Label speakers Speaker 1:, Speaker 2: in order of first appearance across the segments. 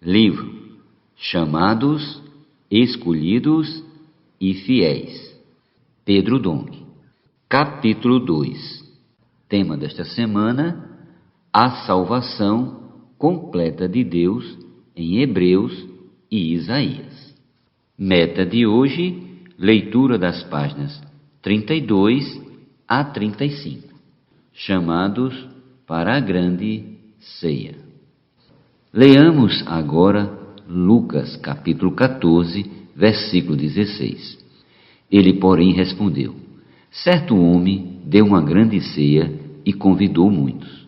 Speaker 1: Livro Chamados, Escolhidos e Fiéis, Pedro Dong. Capítulo 2. Tema desta semana: a salvação completa de Deus em Hebreus e Isaías. Meta de hoje: leitura das páginas 32 a 35. Chamados para a grande ceia. Leamos agora Lucas capítulo 14, versículo 16. Ele, porém, respondeu: certo homem deu uma grande ceia e convidou muitos.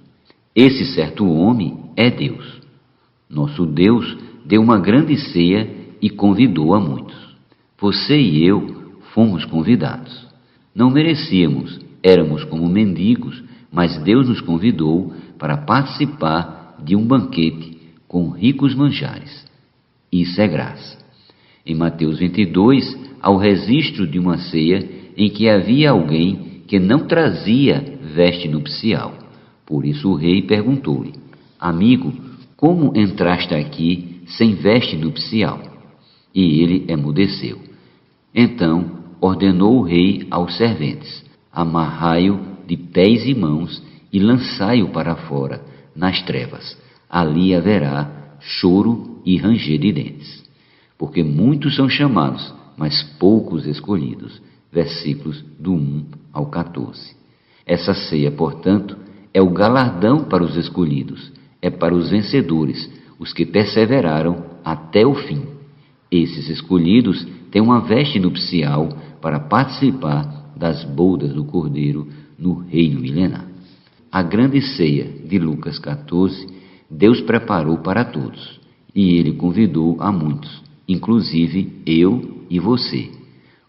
Speaker 1: Esse certo homem é Deus. Nosso Deus deu uma grande ceia e convidou a muitos. Você e eu fomos convidados. Não merecíamos, éramos como mendigos, mas Deus nos convidou para participar de um banquete com ricos manjares. Isso é graça. Em Mateus 22, há o registro de uma ceia em que havia alguém que não trazia veste nupcial. Por isso o rei perguntou-lhe: amigo, como entraste aqui sem veste nupcial? E ele emudeceu. Então ordenou o rei aos serventes: amarrai-o de pés e mãos e lançai-o para fora, nas trevas. Ali haverá choro e ranger de dentes. Porque muitos são chamados, mas poucos escolhidos. Versículos do 1 ao 14. Essa ceia, portanto, é o galardão para os escolhidos, é para os vencedores, os que perseveraram até o fim. Esses escolhidos têm uma veste nupcial para participar das bodas do Cordeiro no reino milenar. A grande ceia de Lucas 14, Deus preparou para todos, e Ele convidou a muitos, inclusive eu e você.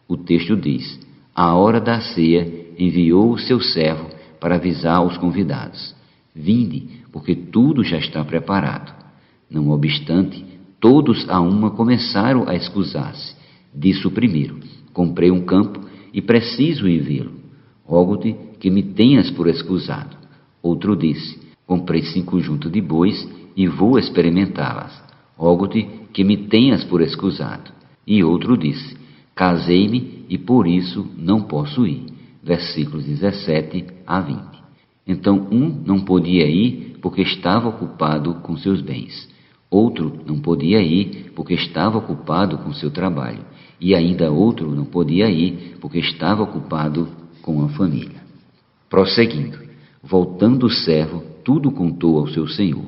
Speaker 1: O texto diz: à hora da ceia enviou o seu servo para avisar os convidados: vinde, porque tudo já está preparado. Não obstante, todos a uma começaram a escusar-se. Disse o primeiro: comprei um campo e preciso ir vê-lo. Rogo-te que me tenhas por escusado. Outro disse: comprei 5 juntas de bois e vou experimentá-las. Rogo-te que me tenhas por escusado. E outro disse: casei-me e por isso não posso ir. Versículos 17 a 20. Então um não podia ir porque estava ocupado com seus bens. Outro não podia ir porque estava ocupado com seu trabalho. E ainda outro não podia ir porque estava ocupado com a família. Prosseguindo, voltando o servo, tudo contou ao seu senhor.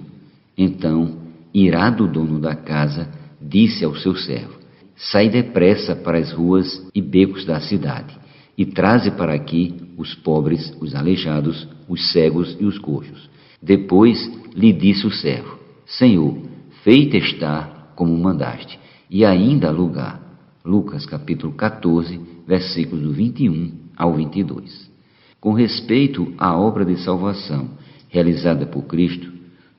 Speaker 1: Então, irado o dono da casa, disse ao seu servo: sai depressa para as ruas e becos da cidade, e traze para aqui os pobres, os aleijados, os cegos e os coxos. Depois lhe disse o servo: Senhor, feita está como mandaste, e ainda há lugar. Lucas capítulo 14, versículos do 21 ao 22. Com respeito à obra de salvação realizada por Cristo,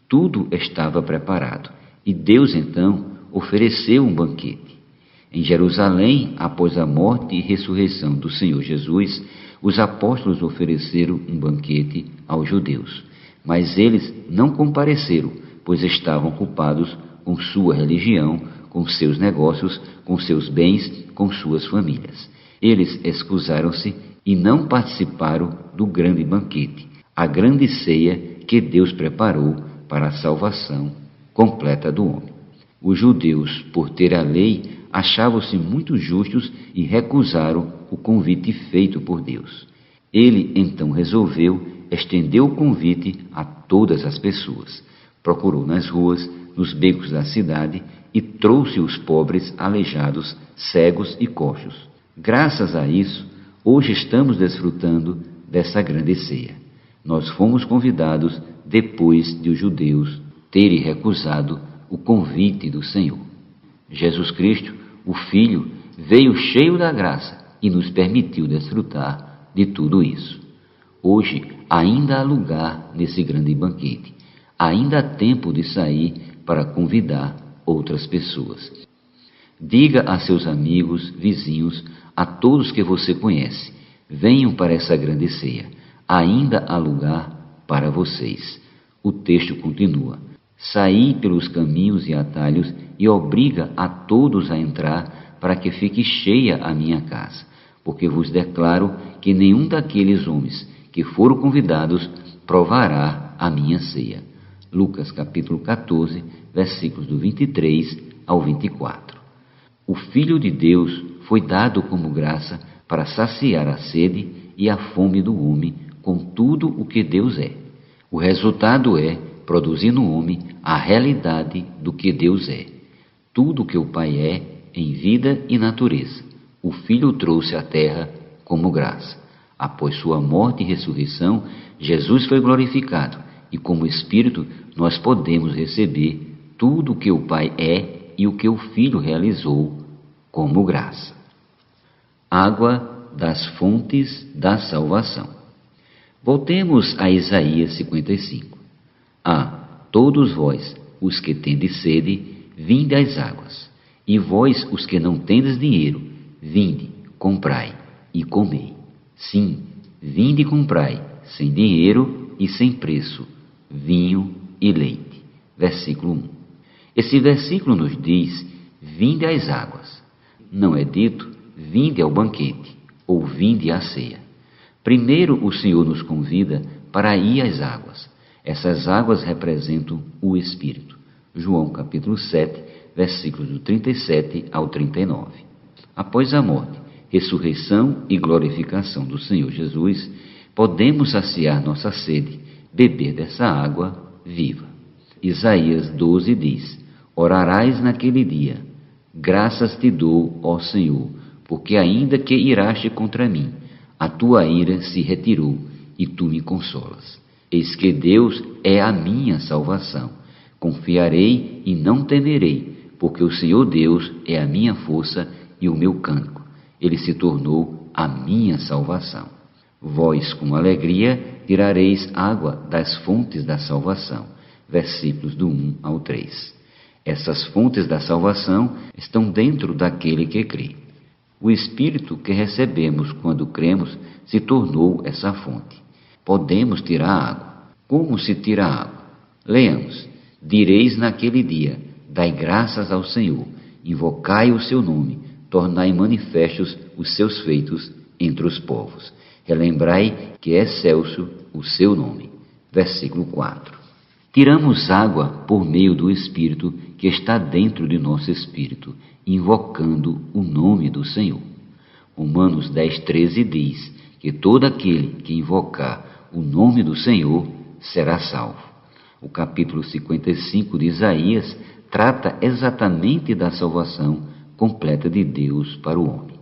Speaker 1: tudo estava preparado, e Deus então ofereceu um banquete. Em Jerusalém, após a morte e ressurreição do Senhor Jesus, os apóstolos ofereceram um banquete aos judeus, mas eles não compareceram, pois estavam ocupados com sua religião, com seus negócios, com seus bens, com suas famílias. Eles excusaram-se e não participaram do grande banquete, a grande ceia que Deus preparou para a salvação completa do homem. Os judeus, por ter a lei, achavam-se muito justos e recusaram o convite feito por Deus. Ele então resolveu estender o convite a todas as pessoas. Procurou nas ruas, nos becos da cidade e trouxe os pobres, aleijados, cegos e coxos. Graças a isso, hoje estamos desfrutando dessa grande ceia. Nós fomos convidados depois de os judeus terem recusado o convite do Senhor. Jesus Cristo, o Filho, veio cheio da graça e nos permitiu desfrutar de tudo isso. Hoje ainda há lugar nesse grande banquete. Ainda há tempo de sair para convidar outras pessoas. Diga a seus amigos, vizinhos, a todos que você conhece: venham para essa grande ceia. Ainda há lugar para vocês. O texto continua: Saí pelos caminhos e atalhos e obriga a todos a entrar, para que fique cheia a minha casa. Porque vos declaro que nenhum daqueles homens que foram convidados provará a minha ceia. Lucas capítulo 14, versículos do 23 ao 24. O Filho de Deus foi dado como graça para saciar a sede e a fome do homem com tudo o que Deus é. O resultado é produzir no homem a realidade do que Deus é. Tudo o que o Pai é em vida e natureza, o Filho trouxe à terra como graça. Após sua morte e ressurreição, Jesus foi glorificado e como Espírito nós podemos receber tudo o que o Pai é e o que o Filho realizou como graça. Água das fontes da salvação. Voltemos a Isaías 55. Todos vós, os que tendes sede, vinde às águas, e vós, os que não tendes dinheiro, vinde, comprai e comei. Sim, vinde e comprai, sem dinheiro e sem preço, vinho e leite. Versículo 1. Esse versículo nos diz, vinde às águas. Não é dito, vinde ao banquete, ou vinde à ceia. Primeiro o Senhor nos convida para ir às águas. Essas águas representam o Espírito. João capítulo 7, versículos do 37 ao 39. Após a morte, ressurreição e glorificação do Senhor Jesus, podemos saciar nossa sede, beber dessa água viva. Isaías 12 diz, orarás naquele dia, graças te dou, ó Senhor, porque ainda que iraste contra mim, a tua ira se retirou e tu me consolas. Eis que Deus é a minha salvação. Confiarei e não temerei, porque o Senhor Deus é a minha força e o meu cântico. Ele se tornou a minha salvação. Vós, com alegria, tirareis água das fontes da salvação. Versículos do 1 ao 3. Essas fontes da salvação estão dentro daquele que crê. O Espírito que recebemos quando cremos se tornou essa fonte. Podemos tirar água. Como se tira água? Leamos. Direis naquele dia, dai graças ao Senhor, invocai o seu nome, tornai manifestos os seus feitos entre os povos. Relembrai que é excelso o seu nome. Versículo 4. Tiramos água por meio do Espírito que está dentro de nosso espírito, invocando o nome do Senhor. Romanos 10:13 diz que todo aquele que invocar o nome do Senhor será salvo. O capítulo 55 de Isaías trata exatamente da salvação completa de Deus para o homem.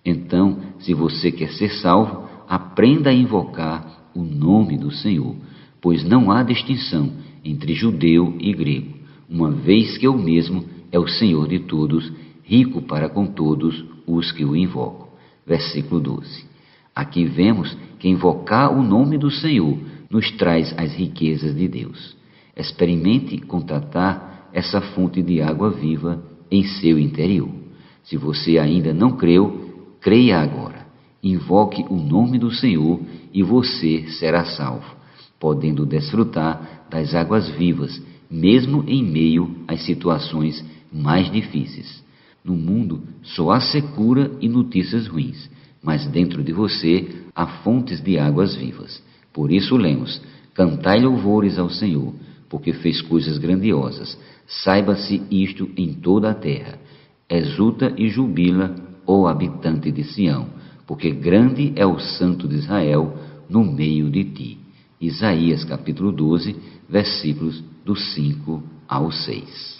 Speaker 1: Então, se você quer ser salvo, aprenda a invocar o nome do Senhor, pois não há distinção entre judeu e grego, uma vez que o mesmo é o Senhor de todos, rico para com todos os que o invocam. Versículo 12. Aqui vemos que invocar o nome do Senhor nos traz as riquezas de Deus. Experimente contatar essa fonte de água viva em seu interior. Se você ainda não creu, creia agora. Invoque o nome do Senhor e você será salvo, podendo desfrutar das águas vivas, mesmo em meio às situações mais difíceis. No mundo só há secura e notícias ruins, mas dentro de você há fontes de águas vivas. Por isso lemos, cantai louvores ao Senhor, porque fez coisas grandiosas. Saiba-se isto em toda a terra. Exulta e jubila, ó habitante de Sião, porque grande é o Santo de Israel no meio de ti. Isaías capítulo 12, versículos do 5 ao 6.